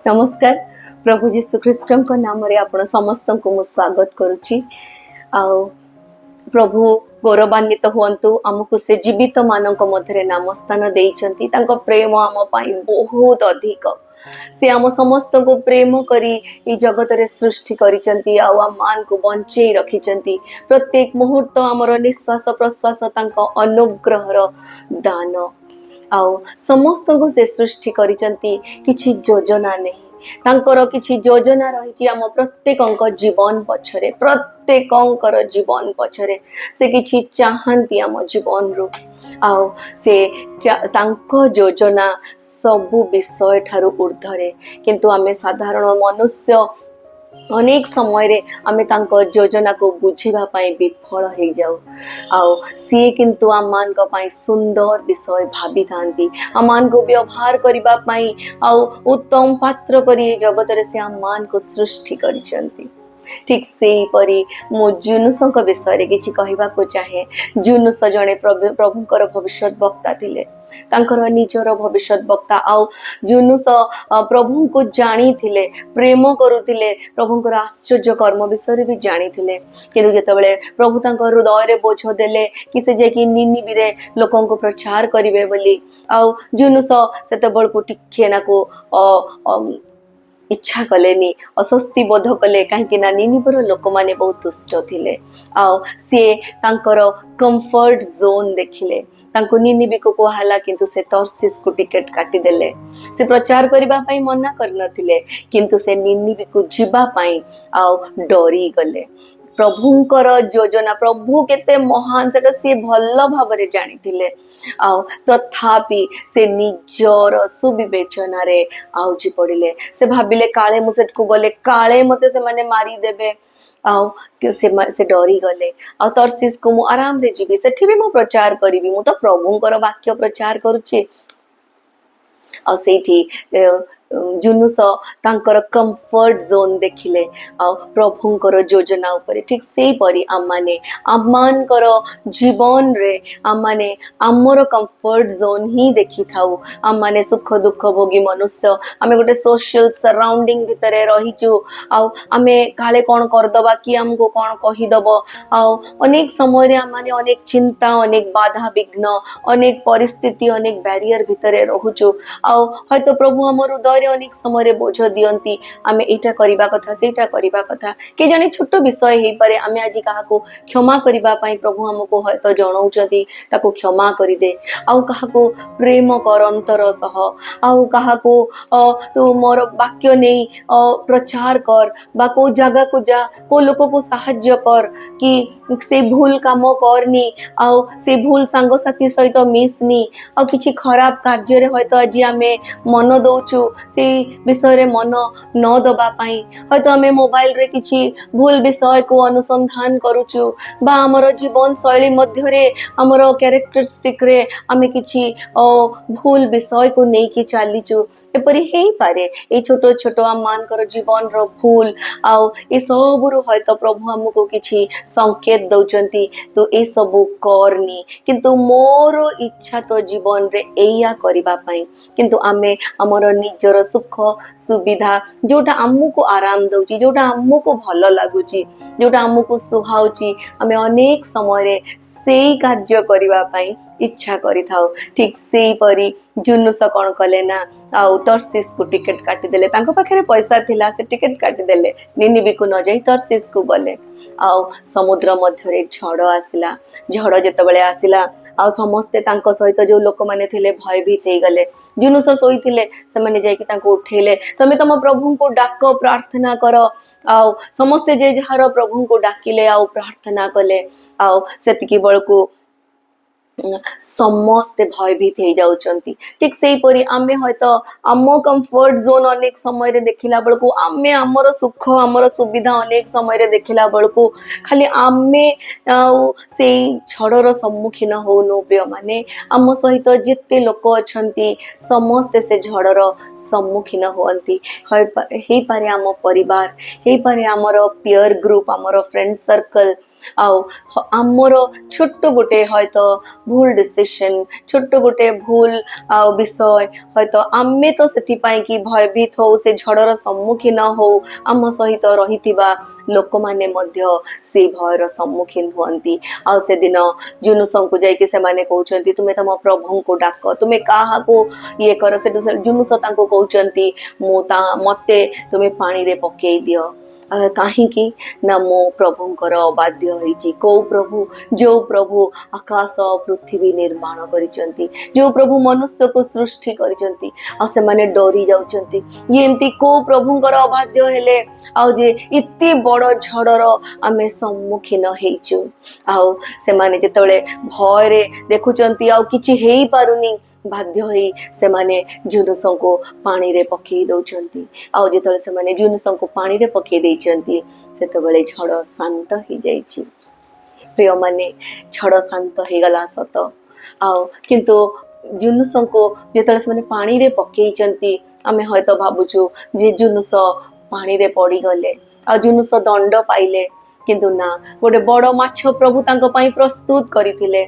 नमस्कार। प्रभु जीशु ख्रीष्ट नाम रे आपण समस्त को मु स्वागत करुच्ची। प्रभु गौरवान्वित हुअन्तु, आमको से जीवित मानक मध्य नाम स्थान देइछन्ति। तांको प्रेम आम पाई बहुत अधिक। से आम समस्त को प्रेम करी ई जगत रे सृष्टि करिसंती आ मान को बंचेई रखिसंती। प्रत्येक मुहूर्त आमर निश्वास प्रश्वास तांको अनुग्रहर दान। आउ समस्त को से सृष्टि करिसंती, किछि योजना नहीं तांकर किछि योजना रही आम प्रत्येक जीवन पछरे, प्रत्येक जीवन पछरे से किछि चाहंती आम जीवन रु। आउ से तांको योजना सबु विषय ठारू ऊर्ध्वरे, किंतु आमे साधारण मनुष्य अनेक समय रे आमे तांको योजना को बुझिबा पाई विफल हो जाऊ। आउ सी किंतु आमान को पाई सुंदर विषय भाभी थांती, आमान को व्यवहार करिबा पाई आउ उत्तम पात्र करी जगत रे से आमान को सृष्टि करिसंती। ठीक से परी मु जुनुस विषय रे किछि कहिबा को चाहे। जुनुस जणे प्रभुकर भविष्यत वक्ता थिले, तांकर निजर भविष्यत वक्ता। आउ जुनुस प्रभु को जानी थिले, प्रेम करुथिले, प्रभुकर आश्चर्य कर्म विषय भी जानी थिले। किंतु जेतेबेले प्रभु तांकर हृदय रे बोझ देले कि से जे कि निनिबी रे लोकन को प्रचार करिवे बोली, आउ जुनुस सेतेबेल को टिके ना को इच्छा कलेनी, अस्वस्ति बोध कले, कहीं निनिबर लोक माने बहुत दुष्ट थिले। आउ सी तांकर कंफर्ट जोन देखिले, तांको निनिबी को कहला किंतु से तर्सीस को टिकेट काटी देले। से प्रचार करिबा पाई मना करनथिले, किंतु से निनिबी को जिबा पाई आउ डरी गले। प्रभुंकर योजना, प्रभु केते महान सेटा सी भल भावरे जानी थिले। आउ तथापि से निजर सुविवेचना रे आउची पड़िले। से भाबिले काले मु सेट को गले, काले मते से माने मारी देबे। आउ से डरी गले। आ तर्सीस को मु आराम रे जीवी, सेठी भी मु प्रचार करिवि, मु तो प्रभुंकर वाक्य प्रचार करूची। आ सेठी जुनुस तांकर कंफर्ट जोन देखिले आ प्रभुंकर योजना उपरे। ठीक सेही परी आमाने आमानकर जीवन रे आमाने आमर कंफर्ट जोन ही देखि थाउ। आमाने सुख दुख भोगी मनुष्य, आमे गोटे सोशल सराउंडिंग भितरे रहिचु। आ आमे काले कोन करदबा कि हमको कोन कहि दबो। आ अनेक समय रे आमाने अनेक चिंता, अनेक बाधा विघ्न, अनेक परिस्थिति, अनेक बैरियर भितरे रहुचु। आ हयतो प्रभु हमर हृदय अनेक समय बोझ दियंती, आमे एटा करिबा कथा, सेटा करिबा कथा। के जाने छोट विषय हेई पारे, आमे आज काहाको क्षमा करिबा पाई प्रभु हमको हयतो जणाउचंती, ताको क्षमा करि दे। आउ काहाको प्रेम कर अंतर सह, आउ काहाको तू मोर वाक्य नै प्रचार कर, बा को जगह को जा, को लोक को सहाय्य कर कि से भूल काम करनी, आउ से भूल सांग साथी सहित मिसनी, आउ किछि खराब कार्य रे हयतो आज आमे मन दउचु, से विषय रे मन न दबा पाई हयतो आमे मोबाइल रे किछि भूल विषय को अनुसंधान करूचु, बा हमर जीवन शैली मध्य रे हमर कैरेक्टरिस्टिक रे आमे किछि भूल विषय को नै कि चालीचु। एपरि हेई पारे ए छोटो छोटो आमानकर जीवन रो भूल, आउ ए सबुरु हयतो प्रभु हमको किछि संकेत दउचंती, तो ए सबु करनी। किंतु मोर इच्छा तो जीवन रे एया करिबा पाई, किंतु आमे हमर निजर सुख सुविधा जोटा आमको आराम दउची, जोटा आमको भल लागुची, जोटा आमको सुहाउची, आमे अनेक समय रे सेई कार्य करिबा पाई इच्छा करि थाउ। ठीक सेई परी जुनुस कोन कले ना, आउ तर्सीस को टिकेट काटी देले। तांको पाखरे पैसा थिला, से टिकेट काटी देले, निनिबी को न जाई तर्सीस को गले। आउ समुद्र मध्य रे झड़ आसिला। झड़ जेतेबेले आसिला, आउ समस्ते तांको सहित जो लोक माने थिले भयभीत हे गले। जुनुस सोई थिले, से माने जाई कि तांको उठेले, तमे तम प्रभु को डाक, प्रार्थना कर। आउ समस्ते जे जहार प्रभु को डाकिले, आउ प्रार्थना कले, आउ सेतिकी बळकु समस्ते भयभीत हो जाउचंती। ठीक सेही परी आमे हयतो आम कंफर्ट जोन अनेक समय रे देखिला बेलकु, आमे हमर सुख हमर सुविधा अनेक समय रे देखिला बेलकु खाली आमे सेई झड़र सम्मुखीन होनो। प्रिय माने आम सहित जिते लोक अछंती समस्ते से झड़र सम्मुखीन होअंती। हेई पारे आम परिवार, हेई पारे हमर पीयर ग्रुप, हमर फ्रेंड सर्कल, ଆଉ ଆମର ଛୋଟ ଗୋଟେ ହয়ତ ଭୁଲ ଡିସିସନ, ଛୋଟ ଗୋଟେ ଭୁଲ ବିଷୟ ହয়ତ ଆମେ ତ ସେଥିପାଇଁ କି ଭୟଭୀତ ହଉ, ସେ ଝଡ଼ର ସମ୍ମୁଖୀନ ହଉ, ଆମ ସହିତ ରହିଥିବା ଲୋକମାନେ ମଧ୍ୟ ସେଇ ଭୟର ସମ୍ମୁଖୀନ ହୁଅନ୍ତି। ଆଉ ସେଦିନ ଜୁନୁସଙ୍କୁ ଯାଇକି ସେମାନେ କହୁଛନ୍ତି ତୁମେ ତମ ପ୍ରଭୁଙ୍କୁ ଡାକ, ତୁମେ କାହାକୁ ଇଏ କର। ସେଠୁ ଜୁନୁସ ତାଙ୍କୁ କହୁଛନ୍ତି ମତେ ତୁମେ ପାଣିରେ ପକେଇ ଦିଅ। କାହିଁକି ନା ମୋ ପ୍ରଭୁଙ୍କର ଅବାଧ୍ୟ ହେଇଛି। କୋଉ ପ୍ରଭୁ? ଯୋଉ ପ୍ରଭୁ ଆକାଶ ପୃଥିବୀ ନିର୍ମାଣ କରିଛନ୍ତି, ଯୋଉ ପ୍ରଭୁ ମନୁଷ୍ୟକୁ ସୃଷ୍ଟି କରିଛନ୍ତି। ଆଉ ସେମାନେ ଡରି ଯାଉଛନ୍ତି, ଇଏ ଏମିତି କୋଉ ପ୍ରଭୁଙ୍କର ଅବାଧ୍ୟ ହେଲେ ଆଉ ଯେ ଏତେ ବଡ଼ ଝଡ଼ର ଆମେ ସମ୍ମୁଖୀନ ହେଇଛୁ। ଆଉ ସେମାନେ ଯେତେବେଳେ ଭୟରେ ଦେଖୁଛନ୍ତି ଆଉ କିଛି ହେଇପାରୁନି, ବାଧ୍ୟ ହେଇ ସେମାନେ ଜୁନୁସଙ୍କୁ ପାଣିରେ ପକେଇ ଦଉଛନ୍ତି। ଆଉ ଯେତେବେଳେ ସେମାନେ ଜୁନୁସଙ୍କୁ ପାଣିରେ ପକେଇ ଦେଇଛନ୍ତି, ସେତେବେଳେ ଝଡ଼ ଶାନ୍ତ ହେଇଯାଇଛି। ପ୍ରିୟମାନେ, ଝଡ଼ ଶାନ୍ତ ହେଇଗଲା ସତ, ଆଉ କିନ୍ତୁ ଜୁନୁସଙ୍କୁ ଯେତେବେଳେ ସେମାନେ ପାଣିରେ ପକେଇଛନ୍ତି, ଆମେ ହয়ତ ଭାବୁଛୁ ଯେ ଜୁନୁସ ପାଣିରେ ପଡ଼ିଗଲେ ଆଉ ଜୁନୁସ ଦଣ୍ଡ ପାଇଲେ, କିନ୍ତୁ ନା, ଗୋଟେ ବଡ଼ ମାଛ ପ୍ରଭୁ ତାଙ୍କ ପାଇଁ ପ୍ରସ୍ତୁତ କରିଥିଲେ।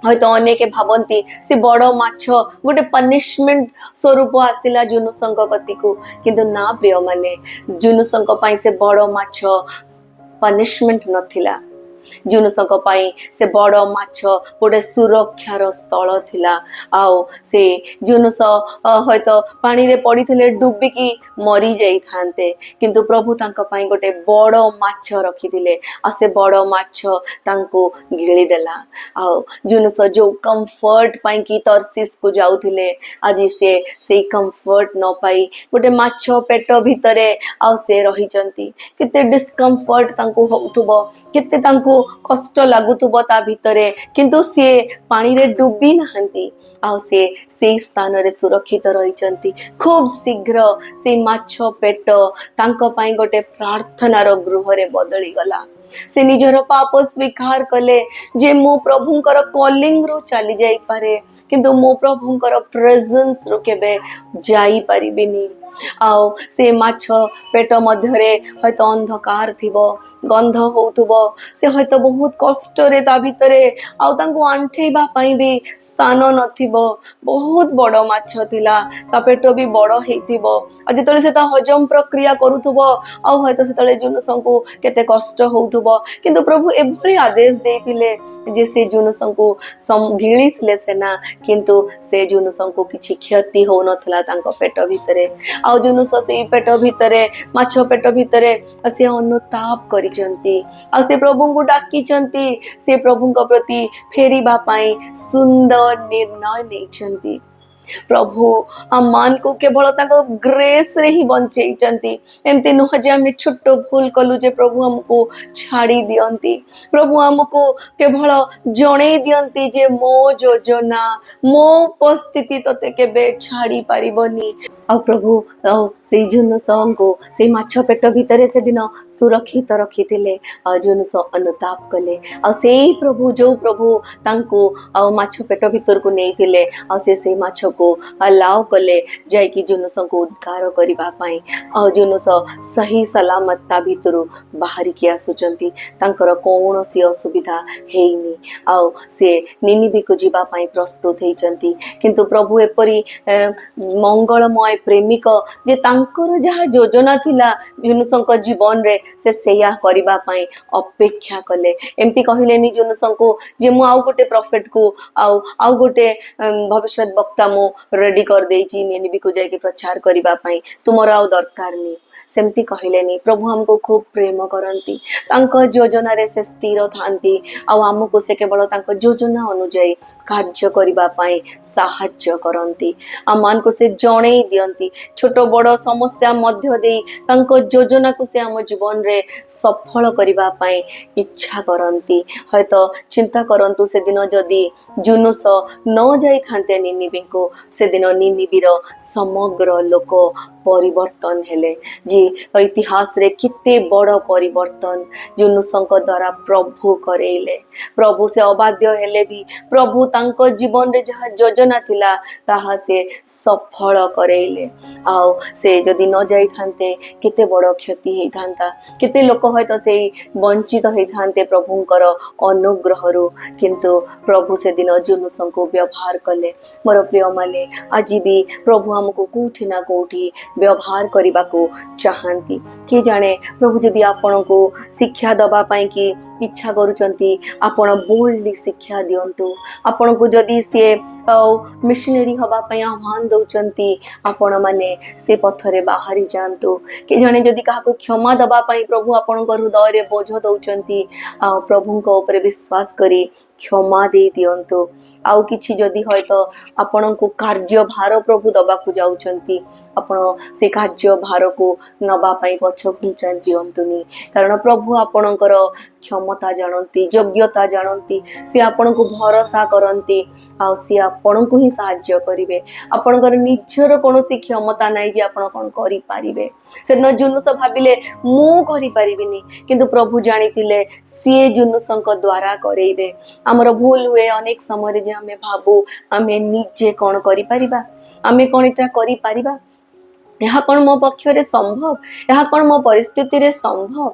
হয়তো অনেকে ভাবନ୍ତି ସେ ବଡ଼ ମାଛ ଗୋଟେ ପନିଶମେଣ୍ଟ ସ୍ୱରୂପ ଆସିଲା ଜୁନୁସଙ୍କ କତିକୁ, କିନ୍ତୁ ନା ପ୍ରିୟମାନେ, ଜୁନୁସଙ୍କ ପାଇଁ ସେ ବଡ଼ ମାଛ ପନିଶମେଣ୍ଟ ନଥିଲା। ଜୁନୁସଙ୍କ ପାଇଁ ସେ ବଡ଼ ମାଛ ଗୋଟେ ସୁରକ୍ଷାର ସ୍ଥଳ ଥିଲା। ଆଉ ସେ ଜୁନୁସ ହয়ତ ପାଣିରେ ପଡ଼ିଥିଲେ ଡୁବିକି ମରି ଯାଇଥାନ୍ତେ, କିନ୍ତୁ ପ୍ରଭୁ ତାଙ୍କ ପାଇଁ ଗୋଟେ ବଡ଼ ମାଛ ରଖିଥିଲେ। ଆଉ ସେ ବଡ଼ ମାଛ ତାଙ୍କୁ ଗିଳିଦେଲା। ଆଉ ଜୁନୁସ ଯୋଉ କମ୍ଫର୍ଟ ପାଇଁକି ତର୍ସିସକୁ ଯାଉଥିଲେ, ଆଜି ସେ ସେଇ କମ୍ଫର୍ଟ ନ ପାଇ ଗୋଟେ ମାଛ ପେଟ ଭିତରେ ଆଉ ସେ ରହିଛନ୍ତି। କେତେ ଡିସ୍କମ୍ଫର୍ଟ ତାଙ୍କୁ ହଉଥିବ, କେତେ ତାଙ୍କୁ କଷ୍ଟ ଲାଗୁଥିବ ତା ଭିତରେ, କିନ୍ତୁ ସିଏ ପାଣିରେ ଡୁବି ନାହାନ୍ତି। ଆଉ ସେ ସେଇ ସ୍ଥାନରେ ସୁରକ୍ଷିତ ରହିଛନ୍ତି। ଖୁବ୍ ଶୀଘ୍ର ସେଇ ମାଛ ପେଟ ତାଙ୍କ ପାଇଁ ଗୋଟେ ପ୍ରାର୍ଥନାର ଗୃହରେ ବଦଳିଗଲା। ସେ ନିଜର ପାପ ସ୍ୱୀକାର କଲେ ଯେ ମୋ ପ୍ରଭୁଙ୍କର କଲିଂରୁ ଚାଲି ଯାଇପାରେ, କିନ୍ତୁ ମୋ ପ୍ରଭୁଙ୍କର ପ୍ରେଜେନ୍ସରୁ କେବେ ଯାଇପାରିବିନି। ଆଉ ସେ ମାଛ ପେଟ ମଧ୍ୟରେ ହয়তো ଅନ୍ଧକାର ଥିବ, ଗନ୍ଧ ହଉଥିବ, ସେ ହয়তো ବହୁତ କଷ୍ଟରେ ତା ଭିତରେ, ଆଉ ତାଙ୍କୁ ଆଣ୍ଠେଇବା ପାଇଁ ବି ସ୍ଥାନ ନଥିବ। ବହୁତ ବଡ଼ ମାଛ ଥିଲା, ତା ପେଟ ବି ବଡ଼ ହେଇଥିବ। ଆଉ ଯେତେବେଳେ ସେ ତା ହଜମ ପ୍ରକ୍ରିୟା କରୁଥିବ, ଆଉ ହয়তো ସେତେବେଳେ ଜୁନୁସଙ୍କୁ କେତେ କଷ୍ଟ ହଉଥିବ, କିନ୍ତୁ ପ୍ରଭୁ ଏଭଳି ଆଦେଶ ଦେଇଥିଲେ ଯେ ସେ ଜୁନୁସଙ୍କୁ ଗିଳିଥିଲେ ସେନା, କିନ୍ତୁ ସେ ଜୁନୁସଙ୍କୁ କିଛି କ୍ଷତି ହଉନଥିଲା ତାଙ୍କ ପେଟ ଭିତରେ। ଆଉ ଜୁନୁସ ସେଇ ପେଟ ଭିତରେ, ମାଛ ପେଟ ଭିତରେ ସେ ଅନୁତାପ କରିଛନ୍ତି, ଆଉ ସେ ପ୍ରଭୁଙ୍କୁ ଡାକିଛନ୍ତି, ସେ ପ୍ରଭୁଙ୍କ ପ୍ରତି ଫେରିବା ପାଇଁ ସୁନ୍ଦର ନିର୍ଣ୍ଣୟ ନେଇଛନ୍ତି। ପ୍ରଭୁ ଆମମାନଙ୍କୁ କେବଳ ତାଙ୍କ ଗ୍ରେସରେ ହିଁ ବଞ୍ଚେଇଛନ୍ତି। ଏମିତି ନୁହଁ ଯେ ଆମେ ଛୋଟ ଭୁଲ କଲୁ ଯେ ପ୍ରଭୁ ଆମକୁ ଛାଡ଼ି ଦିଅନ୍ତି। ପ୍ରଭୁ ଆମକୁ କେବଳ ଜଣେଇ ଦିଅନ୍ତି ଯେ ମୋ ଯୋଜନା, ମୋ ଉପସ୍ଥିତି ତତେ କେବେ ଛାଡ଼ି ପାରିବନି। ଆଉ ପ୍ରଭୁ ସେଇ ଜୁନୁସଙ୍କୁ ସେଇ ମାଛ ପେଟ ଭିତରେ ସେଦିନ ସୁରକ୍ଷିତ ରଖିଥିଲେ। ଆଉ ଜୁନୁସ ଅନୁତାପ କଲେ, ଆଉ ସେଇ ପ୍ରଭୁ, ଯୋଉ ପ୍ରଭୁ ତାଙ୍କୁ ଆଉ ମାଛ ପେଟ ଭିତରକୁ ନେଇଥିଲେ, ଆଉ ସେ ସେଇ ମାଛକୁ ଆଲାଉ କଲେ ଯାଇକି ଜୁନୁସଙ୍କୁ ଉଦ୍ଧାର କରିବା ପାଇଁ। ଆଉ ଜୁନୁସ ସହି ସଲାମତ ତା ଭିତରୁ ବାହାରିକି ଆସୁଛନ୍ତି, ତାଙ୍କର କୌଣସି ଅସୁବିଧା ହେଇନି। ଆଉ ସେ ନିନିବିକୁ ଯିବା ପାଇଁ ପ୍ରସ୍ତୁତ ହେଇଛନ୍ତି। କିନ୍ତୁ ପ୍ରଭୁ ଏପରି ମଙ୍ଗଳମୟ ପ୍ରେମିକ ଯେ ତାଙ୍କର ଯାହା ଯୋଜନା ଥିଲା ଜୁନୁସଙ୍କ ଜୀବନରେ, ସେ ସେଇଆ କରିବା ପାଇଁ ଅପେକ୍ଷା କଲେ। ଏମିତି କହିଲେନି ଜୁନୁସଙ୍କୁ ଯେ ମୁଁ ଆଉ ଗୋଟେ ପ୍ରଫେଟକୁ ଆଉ ଗୋଟେ ଭବିଷ୍ୟତ ବକ୍ତା ମୁଁ ରେଡି କରିଦେଇଛି ନିନିବିକୁ ଯାଇକି ପ୍ରଚାର କରିବା ପାଇଁ, ତୁମର ଆଉ ଦରକାର ନି। ସେମିତି କହିଲେନି। ପ୍ରଭୁ ଆମକୁ ଖୁବ ପ୍ରେମ କରନ୍ତି, ତାଙ୍କ ଯୋଜନାରେ ସେ ସ୍ଥିର ଥାନ୍ତି। ଆଉ ଆମକୁ ସେ କେବଳ ତାଙ୍କ ଯୋଜନା ଅନୁଯାୟୀ କାର୍ଯ୍ୟ କରିବା ପାଇଁ ସାହାଯ୍ୟ କରନ୍ତି। ଆମମାନଙ୍କୁ ସେ ଜଣେଇ ଦିଅନ୍ତି, ଛୋଟ ବଡ଼ ସମସ୍ୟା ମଧ୍ୟ ଦେଇ ତାଙ୍କ ଯୋଜନାକୁ ସେ ଆମ ଜୀବନରେ ସଫଳ କରିବା ପାଇଁ ଇଚ୍ଛା କରନ୍ତି। ହয়তো ଚିନ୍ତା କରନ୍ତୁ, ସେଦିନ ଯଦି ଜୁନୁସ ନ ଯାଇଥାନ୍ତେ ନିନିବିକୁ, ସେଦିନ ନିନିବିର ସମଗ୍ର ଲୋକ परिवर्तन हेले जी इतिहास रे किते बड़ परिवर्तन जुनुसंक द्वारा प्रभु करेले। प्रभु से अबाध्य हेले भी प्रभु तांको जीवन रे जहा योजना थिला ताहा से सफल करेले। आउ से जदि न जाई थांते केते बड़ क्षति हेई थांता, केते लोक हयतो से वंचित हेई थांते प्रभुंकर अनुग्रह रु, किंतु प्रभु से दिन जुनुसंको व्यवहार कले। मोर प्रिय माने आज भी प्रभु हमको कोठी ना कोठी व्यवहार करने को चाहती। किए जाने प्रभु जदि आपण को शिक्षा दबा पाई कि इच्छा करुचंती आपण बोल्डली शिक्षा दियंतु। आपण को जदि से मिशनरी हवा पाई आह्वान दउचंती आपण माने से पथरे बाहरी जांतु। किए जाने जदि काहा को क्षमा दबा पाई प्रभु आपण को हृदय रे बोझ दउचंती प्रभु को ऊपर विश्वास करी क्षमा दे दियंतु। आउ किछि जदि होय तो आपण को कार्य भार प्रभु दबा को जाउचंती आपण से कार्य भार को नबा पाई पछ घुंचा दियंतुनी, कारण प्रभु आपणकर क्षमता जानती, योग्यता जानती, से आपण को भरोसा करती आ सी आपण को ही सहाय्य करिवे। आपणकर निजर कोनोसी क्षमता नाही जे आपण कोन करि पारिबे। से न जुनुस भाबिले मु करि पारिबिनी, किंतु प्रभु जानितिले सी जुनुसंक द्वारा करेइबे। हमर भूल हुए अनेक समय जे हमें भाबू आमे निजे कोन करि पारिबा, आमे कोन इटा करि पारिबा, यह कौन मो पक्षरे संभव, यह कौन मो परिस्थिति रे संभव।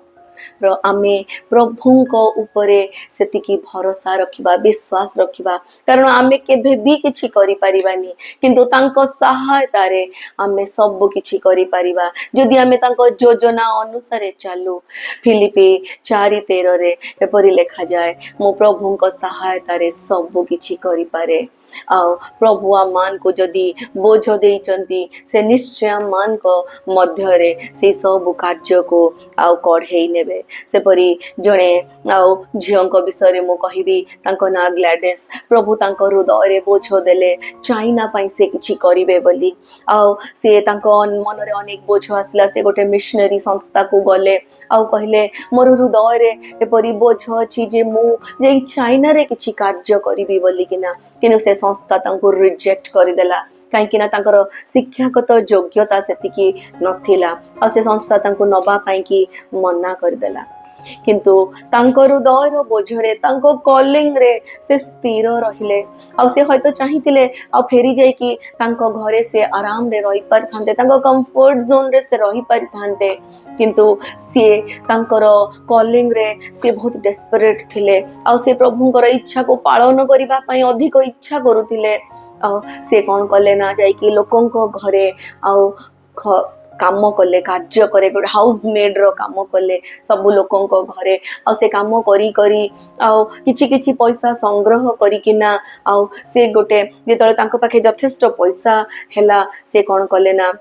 आमे प्रभुंको उपरे सेतिकी भरोसा रखिबा, विश्वास रखिबा, कारण आमे केभे भी किछि करि परिबानी, किंतु तांको सहायता रे आमे सब किछि करि परिबा जदि आमे तांको योजना अनुसार चालू। फिलिपी 4:13 रे एपरि लेखा जाय, मो प्रभुंको सहायता रे सब किछि करि पारे। आउ प्रभु मान को जदि बोझ देइचंती से निश्चय मान को मध्य रे से सब कार्य को आउ कढ़ेई नेबे। से परी जणे आउ झियों को विषय रे मो कहिबी, तांको ना ग्लैडिस। प्रभु तांको हृदय रे बोझ देले चाइना पई से किछि करिवे बोली। आउ से तांको मन रे अनेक बोझ आसला, से गोटे मिशनरी संस्था को गले आउ कहले मोर हृदय रे एपरी बोझ अछि जे मु जे चाइना रे किछि कार्य करिबी बोली किना, किनु से संस्था तांको रिजेक्ट करिदेला कहीं तांकर शिक्षागत योग्यता सेतिकी नथिला आ से संस्था तांको नबा पाई कि मना करदेला। किंतु तांकर हृदय बोझरे तांको कॉलिंग रे से स्थिर रहिले आ से हयतो चाहितिले आ फेरी जाई कि तांको घरे से आराम रे रही पर थांते, तांको कंफर्ट जोन रे से रही पर थांते, किंतु से तांकर कॉलिंग रे से बहुत डेस्परेट थिले आ से प्रभुंकर इच्छा को पालन करिबा पई अधिक इच्छा करूतिले। आ से कोन कले ना जाई कि लोकन को घरे आ काम कले, कार्य करे, गोटे हाउस मेड रो काम कले सब लोकन को घरे आ से काम करी करी आ किछि किछि पैसा संग्रह करी किना आ से गोटे जेतले तांको पाखे यथेष्ट पैसा हेला से कोन कले ना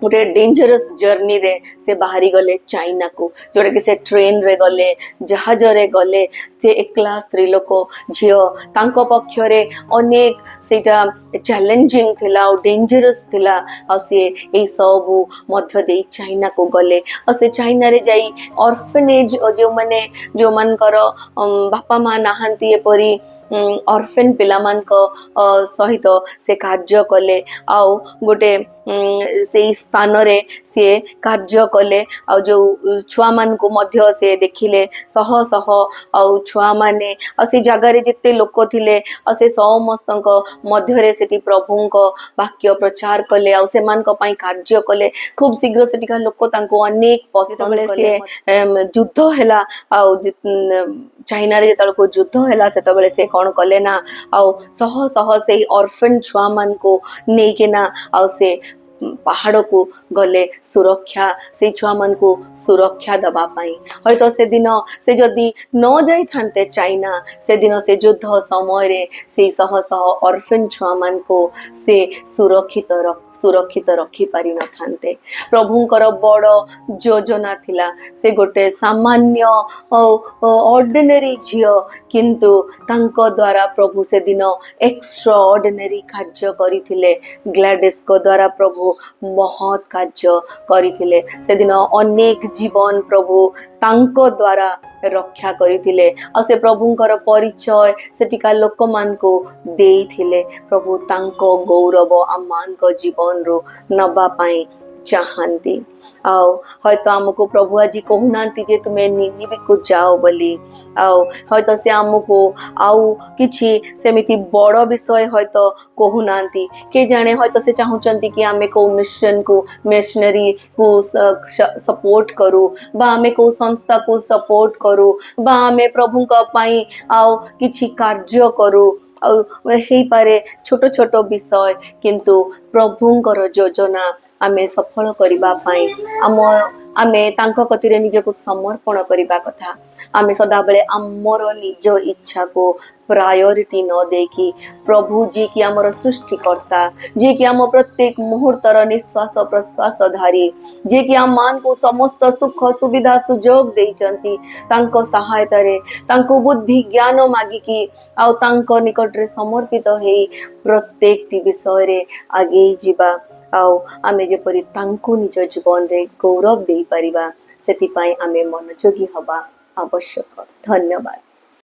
गोटे डेंजरस जर्नी रे से बाहरी गले चाइना को, जोटा कि से ट्रेन रे गले, जहाज रे गले, से एकला स्त्री लोक झियो तांको पक्षरे अनेक सेटा चैलेंजिंग थिला और डेंजरस थिला आ से ए सब मध्य दे चाइना को गले आ से चाइना रे जाई ऑर्फनेज जो मानकर बापा माँ नाहांती एपरी ऑर्फेन पिला मान को सहित से कार्य कले आउ गोटे से स्थान रे से कार्य कले आ जो छुआ मान को मध्य से देखिले सह सह आउ छुआ माने आ से जगह रे जिते लोक थिले आ से समस्तक मध्य रे सेठी प्रभु को वाक्य प्रचार कले आ से मान को पई कार्य कले। खूब शीघ्र सेठिका लोक तांको अनेक पसंद कले। युद्ध हैला आ चाइना रे जतल को युद्ध हैला सेतबेले से कोन कले ना आ सह सह से ऑर्फन छुआ मान को नै के ना आ से पहाड़ को गले सुरक्षा से छुआ मान को सुरक्षा दबा पाई। हयतो से दिन से जदि न जाई थांते चाइना से दिन से युद्ध समय रे से सह सह ऑर्फन छुआ मान को से सुरक्षित रखी पारि न थांते। प्रभुंकर बड़ योजना थिला से गोटे सामान्य ऑर्डिनरी झियो, किंतु तांको द्वारा प्रभु से दिन एक्स्ट्रा ऑर्डिनरी कार्य करिथिले। ग्लैडिस को द्वारा प्रभु महत् कार्य करिथिले। से दिन अनेक जीवन प्रभु तांको द्वारा रक्षा करिथिले आ से प्रभुंकर परिचय सेटिका लोक मान को देइथिले। प्रभु तांको गौरव आमान को जीवन रो नबा पाई ଚାହାନ୍ତି। ଆଉ ହয়তো ଆମକୁ ପ୍ରଭୁ ଆଜି କହୁନାହାନ୍ତି ଯେ ତୁମେ ନିନିବେକୁ ଯାଅ ବୋଲି, ଆଉ ହয়তো ସେ ଆମକୁ ଆଉ କିଛି ସେମିତି ବଡ଼ ବିଷୟ ହয়তো କହୁନାହାନ୍ତି। କିଏ ଜାଣେ ହয়তো ସେ ଚାହୁଁଛନ୍ତି କି ଆମେ କୋଉ ମିଶନକୁ ମିଶନରୀକୁ ସପୋର୍ଟ କରୁ, ବା ଆମେ କୋଉ ସଂସ୍ଥାକୁ ସପୋର୍ଟ କରୁ, ବା ଆମେ ପ୍ରଭୁଙ୍କ ପାଇଁ ଆଉ କିଛି କାର୍ଯ୍ୟ କରୁ। ଆଉ ହେଇପାରେ ଛୋଟ ଛୋଟ ବିଷୟ, କିନ୍ତୁ ପ୍ରଭୁଙ୍କର ଯୋଜନା ଆମେ ସଫଳ କରିବା ପାଇଁ ଆମେ ତାଙ୍କ କତିରେ ନିଜକୁ ସମର୍ପଣ କରିବା କଥା। ଆମେ ସଦାବେଳେ ଆମର ନିଜ ଇଚ୍ଛାକୁ ପ୍ରାୟୋରିଟି ନ ଦେଇକି ପ୍ରଭୁ ଯିଏକି ଆମର ସୃଷ୍ଟିକର୍ତ୍ତା, ଯିଏକି ଆମ ପ୍ରତ୍ୟେକ ମୁହୂର୍ତ୍ତର ନିଶ୍ୱାସ ପ୍ରଶ୍ୱାସଧାରୀ, ଯିଏକି ଆମମାନଙ୍କୁ ସମସ୍ତ ସୁଖ ସୁବିଧା ସୁଯୋଗ ଦେଇଛନ୍ତି, ତାଙ୍କ ସହାୟତାରେ ତାଙ୍କୁ ବୁଦ୍ଧି ଜ୍ଞାନ ମାଗିକି ଆଉ ତାଙ୍କ ନିକଟରେ ସମର୍ପିତ ହେଇ ପ୍ରତ୍ୟେକଟି ବିଷୟରେ ଆଗେଇ ଯିବା, ଆଉ ଆମେ ଯେପରି ତାଙ୍କୁ ନିଜ ଜୀବନରେ ଗୌରବ ଦେଇପାରିବା, ସେଥିପାଇଁ ଆମେ ମନୋଯୋଗୀ ହବା ଆବଶ୍ୟକ। ଧନ୍ୟବାଦ।